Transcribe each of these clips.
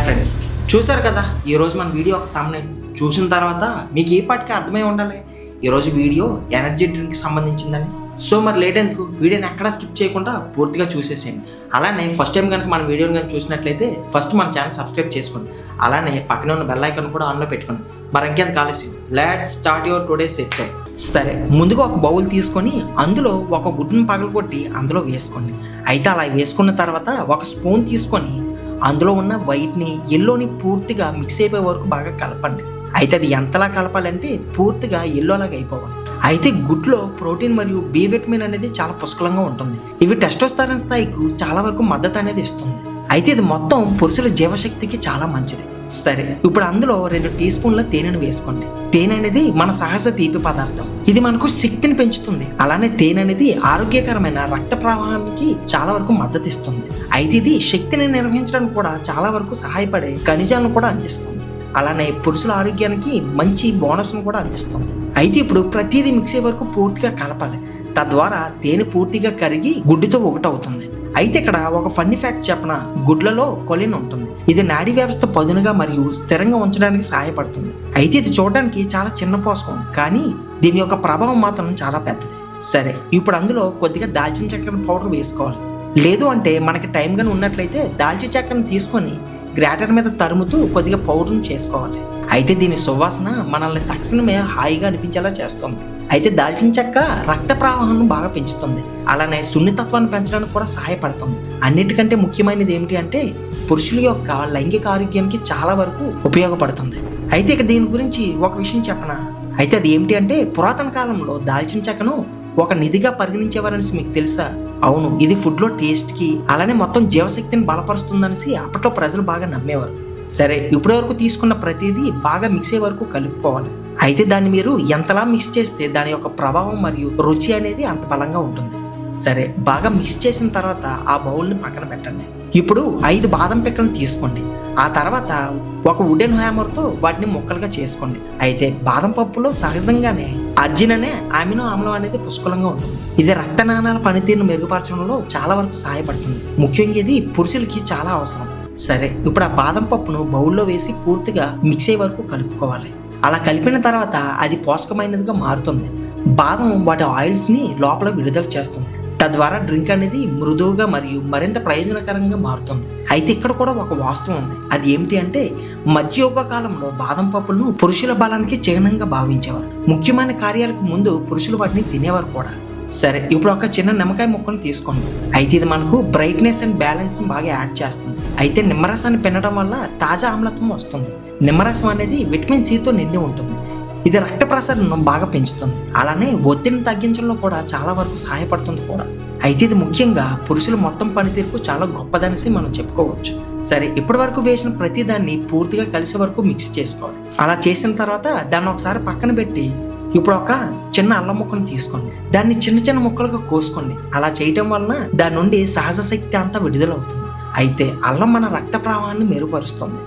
Friends, చూసారు కదా ఈరోజు మన వీడియో ఒక thumbnail చూసిన తర్వాత మీకు ఏ పాటికి అర్థమై ఉండాలి ఈరోజు వీడియో ఎనర్జీ డ్రింక్కి సంబంధించిందని. సో మరి లేట్ ఎందుకు వీడియోని ఎక్కడా స్కిప్ చేయకుండా పూర్తిగా చూసేసేయండి. అలానే ఫస్ట్ టైం కనుక మన వీడియోని కనుక చూసినట్లయితే ఫస్ట్ మన ఛానల్ సబ్స్క్రైబ్ చేసుకోండి. అలానే పక్కనే ఉన్న బెల్ ఐకాన్ కూడా ఆన్లో పెట్టుకోండి. మరి ఇంకెంత ఆలస్యం, let's start your today's lecture. సరే, ముందుగా ఒక బౌల్ తీసుకొని అందులో ఒక గుడ్డును పగలగొట్టి అందులో వేసుకోండి. అయితే అలా వేసుకున్న తర్వాత ఒక స్పూన్ తీసుకొని అందులో ఉన్న వైట్ని ఎల్లోని పూర్తిగా మిక్స్ అయిపోయే వరకు బాగా కలపండి. అయితే అది ఎంతలా కలపాలంటే పూర్తిగా ఎల్లోలాగా అయిపోవాలి. అయితే గుడ్లో ప్రోటీన్ మరియు బి విటమిన్ అనేది చాలా పుష్కలంగా ఉంటుంది. ఇవి టెస్టోస్టెరాన్ స్థాయికి చాలా వరకు మద్దతు అనేది ఇస్తుంది. అయితే ఇది మొత్తం పురుషుల జీవశక్తికి చాలా మంచిది. సరే, ఇప్పుడు అందులో 2 టీ స్పూన్ల తేనెను వేసుకోండి. తేనె అనేది మన సహజ తీపి పదార్థం. ఇది మనకు శక్తిని పెంచుతుంది. అలానే తేనె అనేది ఆరోగ్యకరమైన రక్త ప్రవాహానికి చాలా వరకు మద్దతు ఇస్తుంది. అయితే ఇది శక్తిని నిర్వహించడానికి కూడా చాలా వరకు సహాయపడే ఖనిజాలను కూడా అందిస్తుంది. అలానే పురుషుల ఆరోగ్యానికి మంచి బోనస్ను కూడా అందిస్తుంది. అయితే ఇప్పుడు ప్రతిదీ మిక్స్ అయ్యే వరకు పూర్తిగా కలపాలి. తద్వారా తేనె పూర్తిగా కరిగి గుడ్డుతో ఒకటవుతుంది. అయితే ఇక్కడ ఒక ఫన్నీ ఫ్యాక్ట్ చెప్పన, గుడ్లలో కొలిన్ ఉంటుంది. ఇది నాడీ వ్యవస్థ పదునుగా మరియు స్థిరంగా ఉంచడానికి సహాయపడుతుంది. అయితే ఇది చూడడానికి చాలా చిన్న పోషకం, కానీ దీని యొక్క ప్రభావం మాత్రం చాలా పెద్దది. సరే, ఇప్పుడు అందులో కొద్దిగా దాల్చిన చెక్క పౌడర్ వేసుకోవాలి. లేదు అంటే మనకి టైం గాని ఉన్నట్లయితే దాల్చిన చెక్కను తీసుకొని గ్రాటర్ మీద తరుముతూ కొద్దిగా పౌడర్ను చేసుకోవాలి. అయితే దీని సువాసన మనల్ని తక్షణమే హాయిగా అనిపించేలా చేస్తుంది. అయితే దాల్చిన చెక్క రక్త ప్రవాహాన్ని బాగా పెంచుతుంది. అలానే సున్నితత్వాన్ని పెంచడానికి కూడా సహాయపడుతుంది. అన్నిటికంటే ముఖ్యమైనది ఏమిటి అంటే పురుషుల యొక్క లైంగిక ఆరోగ్యానికి చాలా వరకు ఉపయోగపడుతుంది. అయితే ఇక దీని గురించి ఒక విషయం చెప్పనా, అయితే అది ఏమిటి అంటే పురాతన కాలంలో దాల్చిన చెక్కను ఒక నిధిగా పరిగణించేవారనేసి మీకు తెలుసా? అవును, ఇది ఫుడ్లో టేస్ట్కి అలానే మొత్తం జీవశక్తిని బలపరుస్తుందనేసి అప్పట్లో ప్రజలు బాగా నమ్మేవారు. సరే, ఇప్పటి వరకు తీసుకున్న ప్రతిదీ బాగా మిక్స్ అయ్యే వరకు కలుపుకోవాలి. అయితే దాన్ని మీరు ఎంతలా మిక్స్ చేస్తే దాని యొక్క ప్రభావం మరియు రుచి అనేది అంత బలంగా ఉంటుంది. సరే, బాగా మిక్స్ చేసిన తర్వాత ఆ బౌల్ని పక్కన పెట్టండి. ఇప్పుడు 5 బాదం పిక్కలను తీసుకోండి. ఆ తర్వాత ఒక వుడెన్ హ్యామర్తో వాటిని ముక్కలుగా చేసుకోండి. అయితే బాదం పప్పులో సహజంగానే అర్జిన్ అనే అమినో ఆమ్లం అనేది పుష్కలంగా ఉంటుంది. ఇది రక్తనాళాల పనితీరును మెరుగుపరచడంలో చాలా వరకు సహాయపడుతుంది. ముఖ్యంగా ఇది పురుషులకి చాలా అవసరం. సరే, ఇప్పుడు ఆ బాదం పప్పును బౌల్లో వేసి పూర్తిగా మిక్స్ అయ్యే వరకు కలుపుకోవాలి. అలా కలిపిన తర్వాత అది పోషకమైనదిగా మారుతుంది. బాదం వాటి ఆయిల్స్ని లోపల విడుదల చేస్తుంది. తద్వారా డ్రింక్ అనేది మృదువుగా మరియు మరింత ప్రయోజనకరంగా మారుతుంది. అయితే ఇక్కడ కూడా ఒక వాస్తవం ఉంది. అది ఏమిటి అంటే మధ్యయుగ కాలంలో బాదం పప్పులను పురుషుల బలానికి చిహ్నంగా భావించేవారు. ముఖ్యమైన కార్యాలకు ముందు పురుషులు వాటిని తినేవారు కూడా. సరే, ఇప్పుడు ఒక చిన్న నిమ్మకాయ ముక్కను తీసుకోండి. అయితే ఇది మనకు బ్రైట్నెస్ అండ్ బ్యాలెన్స్ బాగా యాడ్ చేస్తుంది. అయితే నిమ్మరసాన్ని పిండడం వల్ల తాజా ఆమ్లత్వం వస్తుంది. నిమ్మరసం అనేది విటమిన్ సితో నిండి ఉంటుంది. ఇది రక్త ప్రసరణను బాగా పెంచుతుంది. అలానే ఒత్తిడిని తగ్గించడంలో కూడా చాలా వరకు సహాయపడుతుంది కూడా. అయితే ఇది ముఖ్యంగా పురుషుల మొత్తం పనితీరుకు చాలా గొప్పదనేసి మనం చెప్పుకోవచ్చు. సరే, ఇప్పటి వరకు వేసిన ప్రతి దాన్ని పూర్తిగా కలిసే వరకు మిక్స్ చేసుకోవాలి. అలా చేసిన తర్వాత దాన్ని ఒకసారి పక్కన పెట్టి ఇప్పుడు ఒక చిన్న అల్లం ముక్కను తీసుకోండి. దాన్ని చిన్న చిన్న ముక్కలుగా కోసుకోండి. అలా చేయటం వలన దాని నుండి సహజ శక్తి అంతా విడుదలవుతుంది. అయితే అల్లం మన రక్త ప్రవాహాన్ని మెరుగుపరుస్తుంది.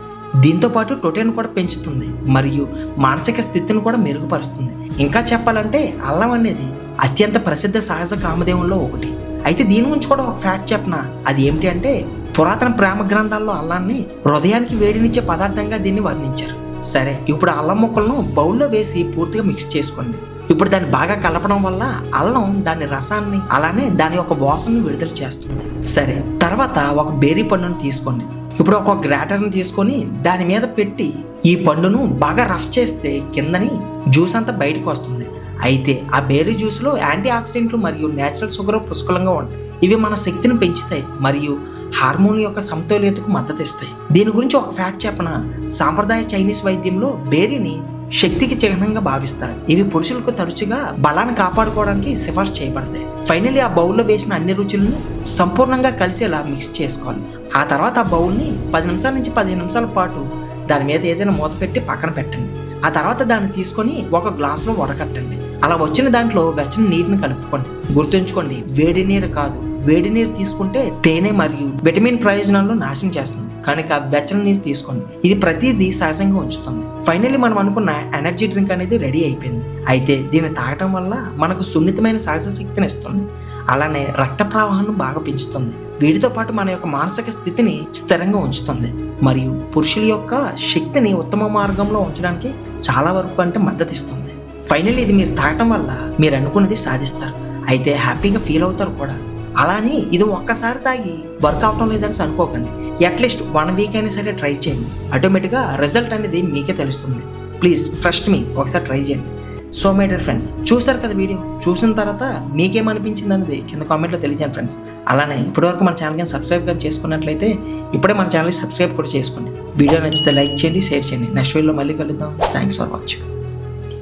దీంతో పాటు ప్రోటీన్ కూడా పెంచుతుంది మరియు మానసిక స్థితిని కూడా మెరుగుపరుస్తుంది. ఇంకా చెప్పాలంటే అల్లం అనేది అత్యంత ప్రసిద్ధ సహజ కామధేయంలో ఒకటి. అయితే దీని గురించి కూడా ఒక ఫ్యాక్ట్ చెప్పనా, అది ఏమిటి అంటే పురాతన ప్రేమ గ్రంథాల్లో అల్లాన్ని హృదయానికి వేడినిచ్చే పదార్థంగా దీన్ని వర్ణించారు. సరే, ఇప్పుడు అల్లం ముక్కలను బౌల్లో వేసి పూర్తిగా మిక్స్ చేసుకోండి. ఇప్పుడు దాన్ని బాగా కలపడం వల్ల అల్లం దాని రసాన్ని అలానే దాని యొక్క వాసనని విడుదల చేస్తుంది. సరే, తర్వాత ఒక బేరీ పండును తీసుకోండి. ఇప్పుడు ఒక గ్రాటర్ని తీసుకొని దాని మీద పెట్టి ఈ పండును బాగా రఫ్ చేస్తే కిందని జ్యూస్ అంతా బయటకు వస్తుంది. అయితే ఆ బేరీ జ్యూస్లో యాంటీ ఆక్సిడెంట్లు మరియు నేచురల్ షుగర్ పుష్కలంగా ఉంటాయి. ఇవి మన శక్తిని పెంచుతాయి మరియు హార్మోన్ యొక్క సమతుల్యతకు మద్దతు ఇస్తాయి. దీని గురించి ఒక ఫ్యాక్ట్ చెప్పన, సాంప్రదాయ చైనీస్ వైద్యంలో బేరీని శక్తికి చిహ్నంగా భావిస్తారు. ఇవి పురుషులకు తరచుగా బలాన్ని కాపాడుకోవడానికి సిఫార్సు చేయబడతాయి. ఫైనల్లీ ఆ బౌల్లో వేసిన అన్ని రుచులను సంపూర్ణంగా కలిసేలా మిక్స్ చేసుకోవాలి. ఆ తర్వాత ఆ బౌల్ని 10 నిమిషాల నుంచి 15 నిమిషాల పాటు దాని మీద ఏదైనా మూత పెట్టి పక్కన పెట్టండి. ఆ తర్వాత దాన్ని తీసుకొని ఒక గ్లాసులో వడకట్టండి. అలా వచ్చిన దాంట్లో వెచ్చని నీటిని కలుపుకోండి. గుర్తుంచుకోండి, వేడి నీరు కాదు. వేడి నీరు తీసుకుంటే తేనె మరియు విటమిన్ ప్రయోజనాలను నాశనం చేస్తుంది. కనుక వెచ్చని నీరు తీసుకోండి. ఇది ప్రతిదీ సహజంగా ఉంచుతుంది. ఫైనల్లీ మనం అనుకున్న ఎనర్జీ డ్రింక్ అనేది రెడీ అయిపోయింది. అయితే దీన్ని తాగటం వల్ల మనకు సున్నితమైన సహజ శక్తిని ఇస్తుంది. అలానే రక్త ప్రవాహాన్ని బాగా పెంచుతుంది. వీటితో పాటు మన యొక్క మానసిక స్థితిని స్థిరంగా ఉంచుతుంది మరియు పురుషుల యొక్క శక్తిని ఉత్తమ మార్గంలో ఉంచడానికి చాలా వరకు అంటే మద్దతు ఇస్తుంది. ఫైనల్లీ ఇది మీరు తాగటం వల్ల మీరు అనుకున్నది సాధిస్తారు, అయితే హ్యాపీగా ఫీల్ అవుతారు కూడా. అలానే ఇది ఒక్కసారి తాగి వర్క్ అవటం లేదని అనుకోకండి. అట్లీస్ట్ 1 వీక్ అయినా సరే ట్రై చేయండి. ఆటోమేటిక్గా రిజల్ట్ అనేది మీకే తెలుస్తుంది. ప్లీజ్ ట్రస్ట్ మీ, ఒకసారి ట్రై చేయండి. సో మై డియర్ ఫ్రెండ్స్, చూసారు కదా వీడియో. చూసిన తర్వాత మీకేమనిపించింది అనేది కింద కామెంట్లో తెలియజేయండి ఫ్రెండ్స్. అలానే ఇప్పటివరకు మన ఛానల్ కానీ సబ్స్క్రైబ్ కానీ చేసుకున్నట్లయితే ఇప్పుడే మన ఛానల్ని సబ్స్క్రైబ్ కూడా చేసుకోండి. వీడియో నచ్చితే లైక్ చేయండి, షేర్ చేయండి. నెక్స్ట్ వీడియోలో మళ్ళీ కలుద్దాం. Thanks for watching.